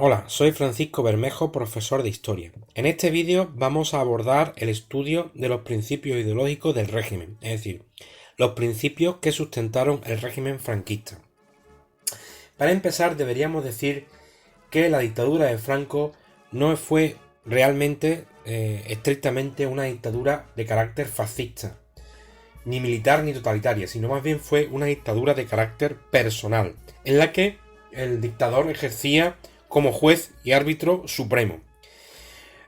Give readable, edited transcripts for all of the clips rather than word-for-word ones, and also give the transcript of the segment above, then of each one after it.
Hola, soy Francisco Bermejo, profesor de Historia. En este vídeo vamos a abordar el estudio de los principios ideológicos del régimen, es decir, los principios que sustentaron el régimen franquista. Para empezar, deberíamos decir que la dictadura de Franco no fue realmente, estrictamente una dictadura de carácter fascista, ni militar ni totalitaria, sino más bien fue una dictadura de carácter personal, en la que el dictador ejercía como juez y árbitro supremo.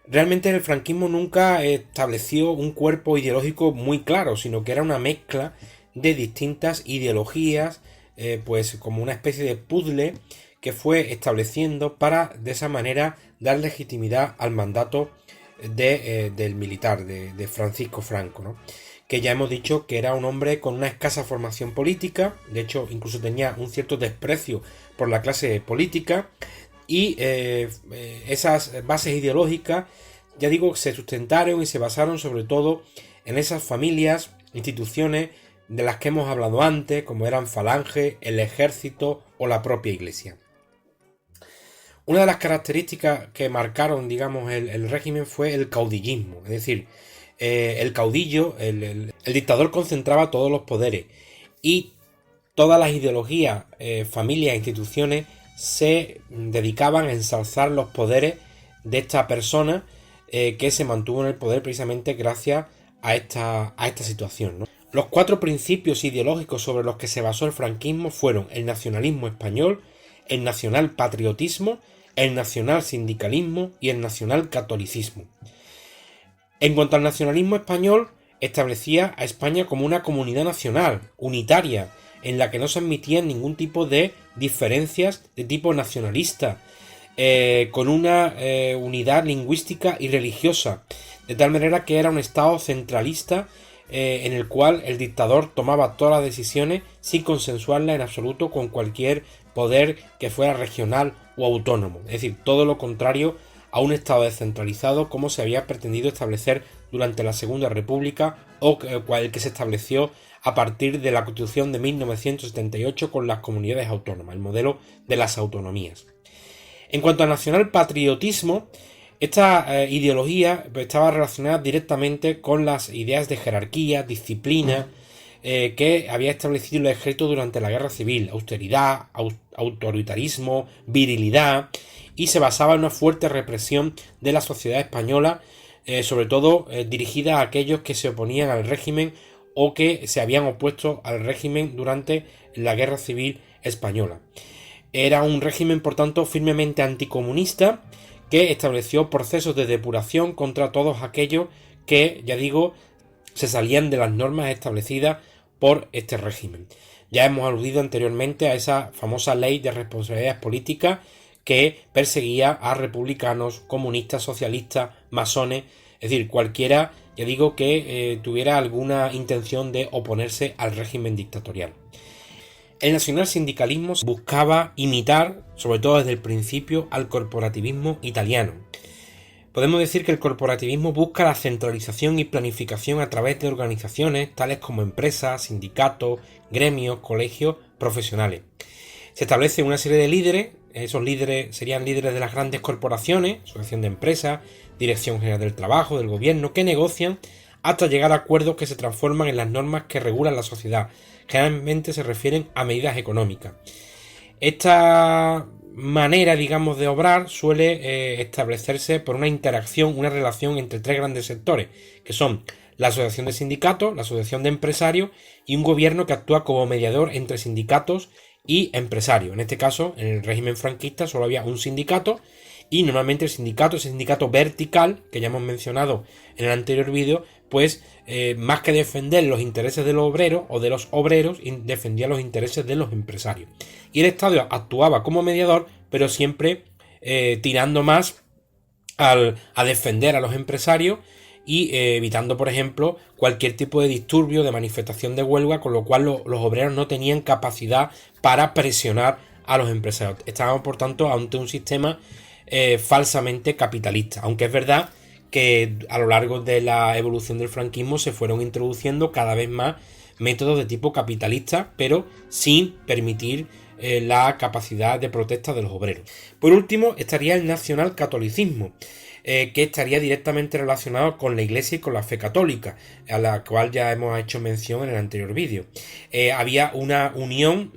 Realmente el franquismo nunca estableció un cuerpo ideológico muy claro, sino que era una mezcla de distintas ideologías, pues como una especie de puzzle que fue estableciendo para de esa manera dar legitimidad al mandato del militar, de Francisco Franco, ¿no? Que ya hemos dicho que era un hombre con una escasa formación política, de hecho incluso tenía un cierto desprecio por la clase política, y esas bases ideológicas, ya digo, se sustentaron y se basaron sobre todo en esas familias, instituciones de las que hemos hablado antes, como eran Falange, el ejército o la propia iglesia. Una de las características que marcaron, digamos, el régimen fue el caudillismo, es decir, el caudillo, el dictador concentraba todos los poderes y todas las ideologías, familias e instituciones se dedicaban a ensalzar los poderes de esta persona que se mantuvo en el poder precisamente gracias a esta situación, ¿no? Los cuatro principios ideológicos sobre los que se basó el franquismo fueron el nacionalismo español, el nacionalpatriotismo, el nacionalsindicalismo y el nacionalcatolicismo. En cuanto al nacionalismo español, establecía a España como una comunidad nacional, unitaria, en la que no se admitían ningún tipo de diferencias de tipo nacionalista, con una unidad lingüística y religiosa, de tal manera que era un estado centralista en el cual el dictador tomaba todas las decisiones sin consensuarlas en absoluto con cualquier poder que fuera regional o autónomo, es decir, todo lo contrario a un estado descentralizado como se había pretendido establecer durante la Segunda República o el que se estableció a partir de la Constitución de 1978 con las comunidades autónomas, el modelo de las autonomías. En cuanto al nacionalpatriotismo, esta ideología estaba relacionada directamente con las ideas de jerarquía, disciplina, que había establecido el ejército durante la Guerra Civil, austeridad, autoritarismo, virilidad, y se basaba en una fuerte represión de la sociedad española, sobre todo dirigida a aquellos que se oponían al régimen o que se habían opuesto al régimen durante la Guerra Civil Española. Era un régimen, por tanto, firmemente anticomunista que estableció procesos de depuración contra todos aquellos que, ya digo, se salían de las normas establecidas por este régimen. Ya hemos aludido anteriormente a esa famosa ley de responsabilidades políticas que perseguía a republicanos, comunistas, socialistas, masones, es decir, cualquiera, ya digo, que tuviera alguna intención de oponerse al régimen dictatorial. El nacionalsindicalismo buscaba imitar, sobre todo desde el principio, al corporativismo italiano. Podemos decir que el corporativismo busca la centralización y planificación a través de organizaciones tales como empresas, sindicatos, gremios, colegios, profesionales. Se establece una serie de líderes, esos líderes serían líderes de las grandes corporaciones, asociación de empresas, Dirección General del Trabajo, del Gobierno, que negocian hasta llegar a acuerdos que se transforman en las normas que regulan la sociedad. Generalmente se refieren a medidas económicas. Esta manera, digamos, de obrar suele establecerse por una interacción, una relación entre tres grandes sectores, que son la asociación de sindicatos, la asociación de empresarios y un gobierno que actúa como mediador entre sindicatos y empresarios. En este caso, en el régimen franquista solo había un sindicato y normalmente el sindicato, ese sindicato vertical que ya hemos mencionado en el anterior vídeo, pues más que defender los intereses de los obreros o de los obreros, defendía los intereses de los empresarios. Y el Estado actuaba como mediador, pero siempre tirando más a defender a los empresarios y evitando, por ejemplo, cualquier tipo de disturbio, de manifestación de huelga, con lo cual los obreros no tenían capacidad para presionar a los empresarios. Estábamos, por tanto, ante un sistema falsamente capitalista, aunque es verdad que a lo largo de la evolución del franquismo se fueron introduciendo cada vez más métodos de tipo capitalista, pero sin permitir la capacidad de protesta de los obreros. Por último, estaría el nacionalcatolicismo, que estaría directamente relacionado con la Iglesia y con la fe católica, a la cual ya hemos hecho mención en el anterior vídeo. Había una unión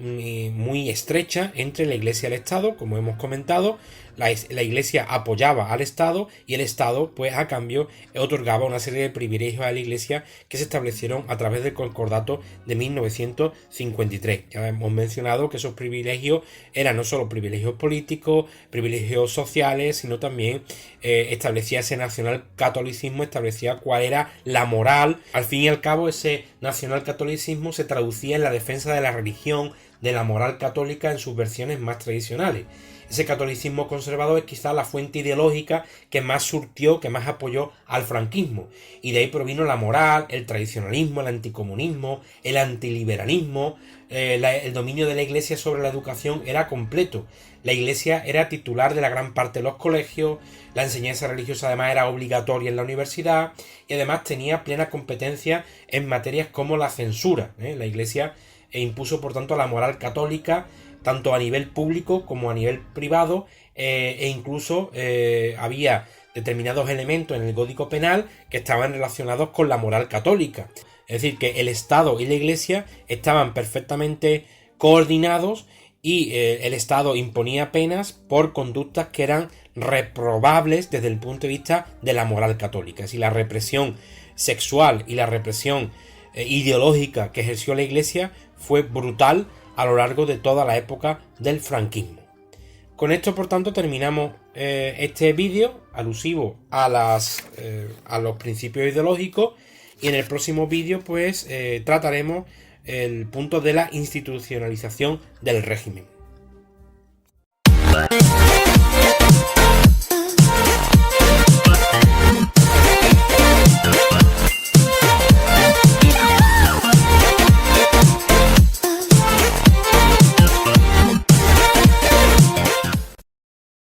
muy estrecha entre la Iglesia y el Estado, como hemos comentado. La Iglesia apoyaba al Estado y el Estado, pues a cambio, otorgaba una serie de privilegios a la Iglesia que se establecieron a través del Concordato de 1953. Ya hemos mencionado que esos privilegios eran no solo privilegios políticos, privilegios sociales, sino también establecía ese nacionalcatolicismo, establecía cuál era la moral. Al fin y al cabo, ese nacionalcatolicismo se traducía en la defensa de la religión, de la moral católica en sus versiones más tradicionales. Ese catolicismo conservador es quizás la fuente ideológica que más surtió, que más apoyó al franquismo. Y de ahí provino la moral, el tradicionalismo, el anticomunismo, el antiliberalismo. El dominio de la Iglesia sobre la educación era completo. La Iglesia era titular de la gran parte de los colegios, la enseñanza religiosa además era obligatoria en la universidad y además tenía plena competencia en materias como la censura. La Iglesia impuso por tanto la moral católica tanto a nivel público como a nivel privado, e incluso había determinados elementos en el Código Penal que estaban relacionados con la moral católica. Es decir, que el Estado y la Iglesia estaban perfectamente coordinados y el Estado imponía penas por conductas que eran reprobables desde el punto de vista de la moral católica. Es decir, la represión sexual y la represión ideológica que ejerció la Iglesia fue brutal a lo largo de toda la época del franquismo. Con esto, por tanto, terminamos este vídeo alusivo a los principios ideológicos y en el próximo vídeo pues trataremos el punto de la institucionalización del régimen.